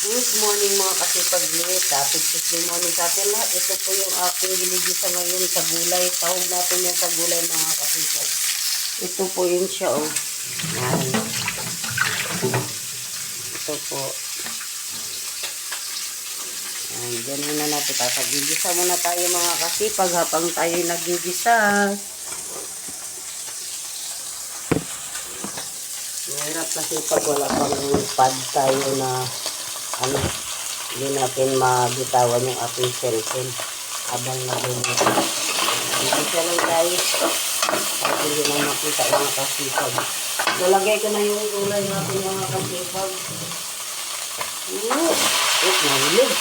Good morning mga kasipaglit. Happy Tuesday morning sa atin lahat. Ito po yung aking giligisa ngayon sa gulay. Tahog natin yan sa gulay mga kasipag. Ito po yun siya oh. Yan. Ito po. Yan. Ganun na natin. Gigisa muna tayo mga kasipag habang tayo nagigisa. Mahirap kasi pag wala pang pad tayo na hindi natin mabitawan yung ating cellphone habang nag-iisa. Isa lang tayo at hindi na makita mga kasipag. Nalagay ko na yung gulay natin mga kasipag. Nahulog.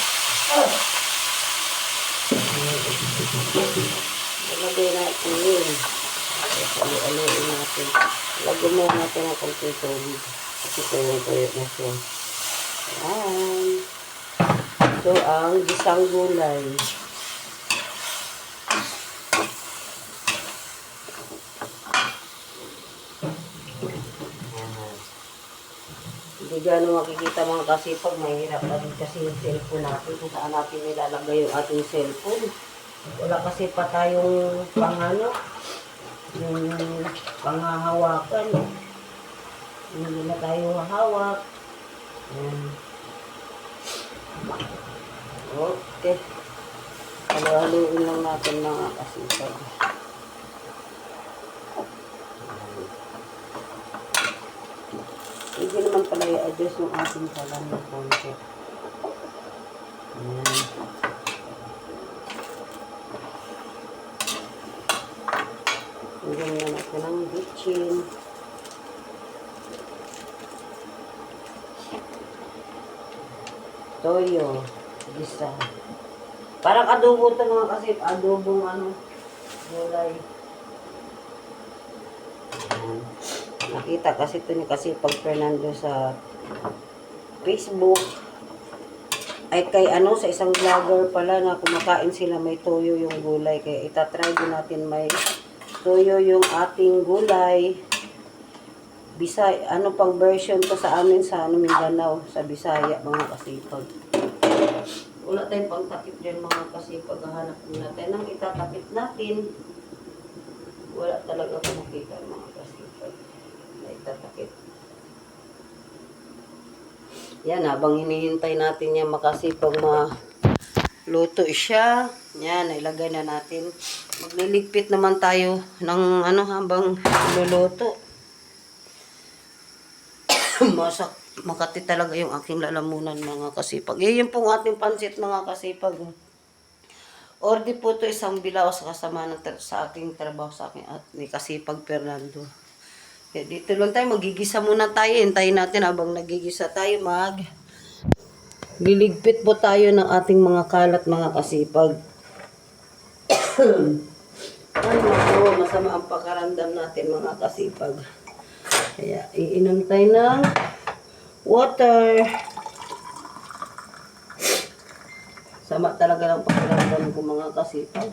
Nalagay natin yun. Aluin natin. Lagyan mo natin ang konting tubig. Kasi tuyo na siya. Ayan. Ito ang gisang gulay. Hindi gano'n makikita mga kasipag. Mahirap na rin kasi yung cellphone natin. Kung saan natin nilalagay yung ating cellphone. Wala kasi pa tayong yung panghahawakan. Hindi na tayo hawak. Okay. Halo-haluin lang natin mga kasipag. Hindi naman pala i-adjust yung ating kalan ng konti. Ayan. Hanggang na natin ang bitchin. Toyo. Gisa. Parang adobo ito mga kasi. Adobong gulay. Nakita kasi ito ni Kasipag Fernando sa Facebook. Ay kay sa isang vlogger pala na kumakain sila may toyo yung gulay. Kaya itatry din natin may toyo yung ating gulay. Bisaya, pang version to sa amin sa Mindanao, sa Bisaya mga kasipag. Wala tayong pangtakip dyan mga kasipag. Hahanap natin ang itatakip natin. Wala talaga akong makita mga kasipag na itatakip. Yan, habang hinihintay natin yan makasipag maluto siya. Yan, ilagay na natin. Magliligpit naman tayo ng habang luluto. Makati talaga yung aking lalamunan mga kasipag. Yun pong ating pansit mga kasipag. Ordi po ito isang bilao sa kasama sa aking trabaho sa aking at ni Kasipag Fernando. Kaya dito lang tayo, magigisa muna tayo. Hintayin natin habang nagigisa tayo liligpit po tayo ng ating mga kalat mga kasipag. Ay naku, masama ang pakaramdam natin mga kasipag. Kaya iinom tayo ng water. Sama talaga ng pakiramdam ko mga kasipag.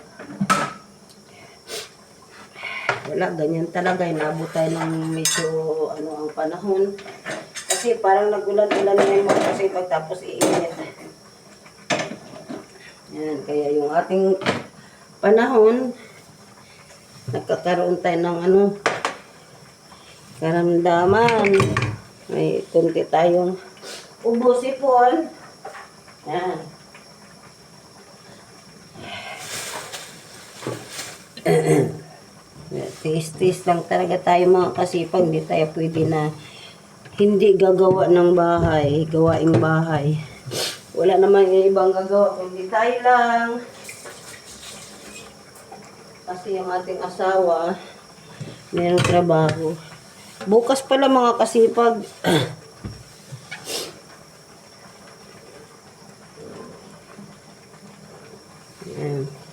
Wala, ganyan talaga. Inabot tayo ng medyo ang panahon. Kasi parang nagulan-ulan na yung mga kasipag tapos iinit. Yan, kaya yung ating panahon nagkakaroon tayo ng karamdaman. May kunti tayong ubo-sipon. Yan. Tiis-tiis lang talaga tayo mga kasipag. Hindi tayo pwede na hindi gagawa ng bahay. Gawaing bahay. Wala naman yung ibang gagawa kundi tayo lang. Kasi yung ating asawa mayroong trabaho. Bukas pala mga kasipag.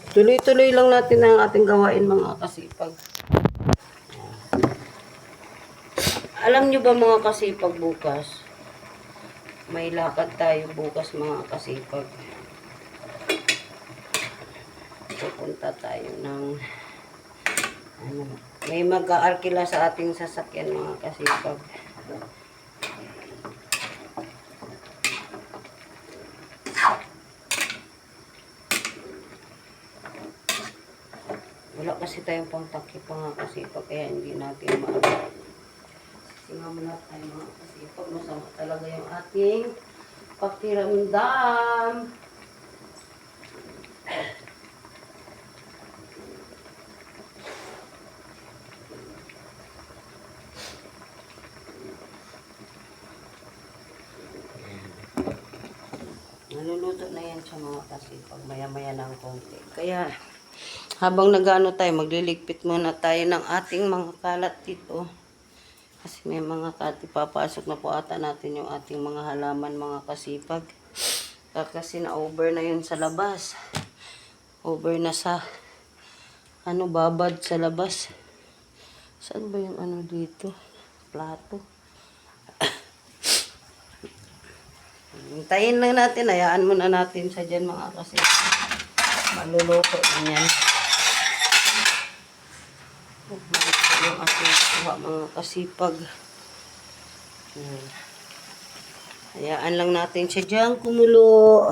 Tuloy-tuloy lang natin ang ating gawain mga kasipag. Alam nyo ba mga kasipag bukas? May lakad tayo bukas mga kasipag. Pupunta tayo ng may mag-aarkila sa ating sasakyan mga kasipag. Wala kasi tayong pangtakip mga kasipag, kaya hindi natin maabot. Singa muna tayo mga kasipag. Masama talaga yung ating pakiramdam. Naluluto na yan siya mga kasipag. Maya-maya ng konti. Kaya habang nagano tayo, magliligpit muna tayo ng ating mga kalat dito. Kasi may mga papasok na po ata natin yung ating mga halaman mga kasipag. Kasi na-over na yun sa labas. Over na sa babad sa labas. Saan ba yung dito? Plato. Hintayin lang natin. Hayaan muna natin sa dyan mga kasipag. Maluluto din yan. Yung ating kuha mga kasipag. Hayaan lang natin siya dyan kumulo.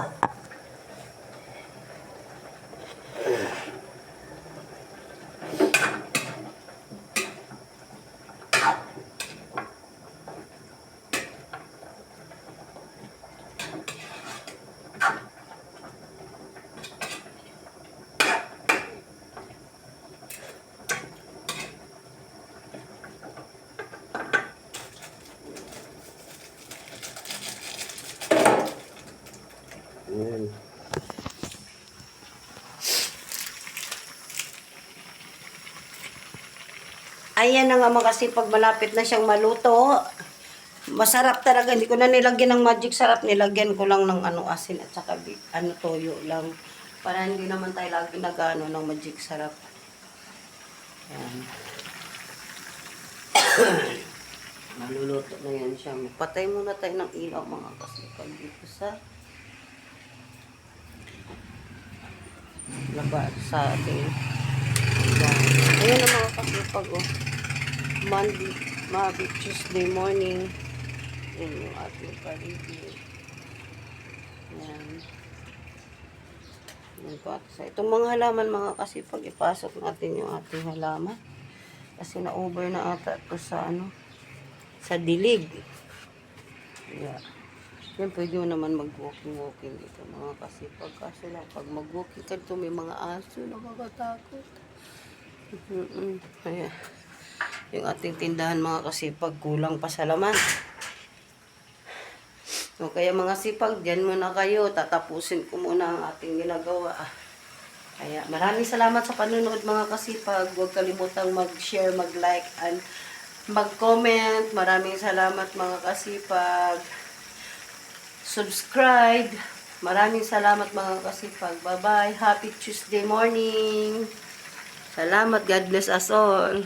Ayan. Ayan na nga mga kasipag, malapit na siyang maluto. Masarap talaga. Hindi ko na nilagyan ng magic sarap. Nilagyan ko lang ng asin at saka toyo lang. Para hindi naman tayo lagi nag-ano ng magic sarap. Ayan. Maluluto na yan siya. Magpatay muna tayo ng ilaw mga kasipag dito sa labas sa ating. Ayan na mga kasipag Monday, Tuesday morning. Ayan yung ating paligid. Ayan. Ayan po. Sa itong mga halaman mga kasipag, ipasok natin yung ating halaman. Kasi na-over na ata ito sa sa dilig. Yeah. Yan, pwede mo naman mag-walking dito mga kasipag. Kaso lang, pag mag-walking ka dito, may mga aso, nakakatakot. Ayan. Yung ating tindahan mga kasipag, kulang pa sa laman. So, kaya mga sipag, dyan muna kayo. Tatapusin ko muna ang ating ginagawa. Kaya maraming salamat sa panunood mga kasipag. Huwag kalimutang mag-share, mag-like, and mag-comment. Maraming salamat mga kasipag. Subscribe. Maraming salamat mga kasipag. Bye-bye. Happy Tuesday morning. Salamat. God bless us all.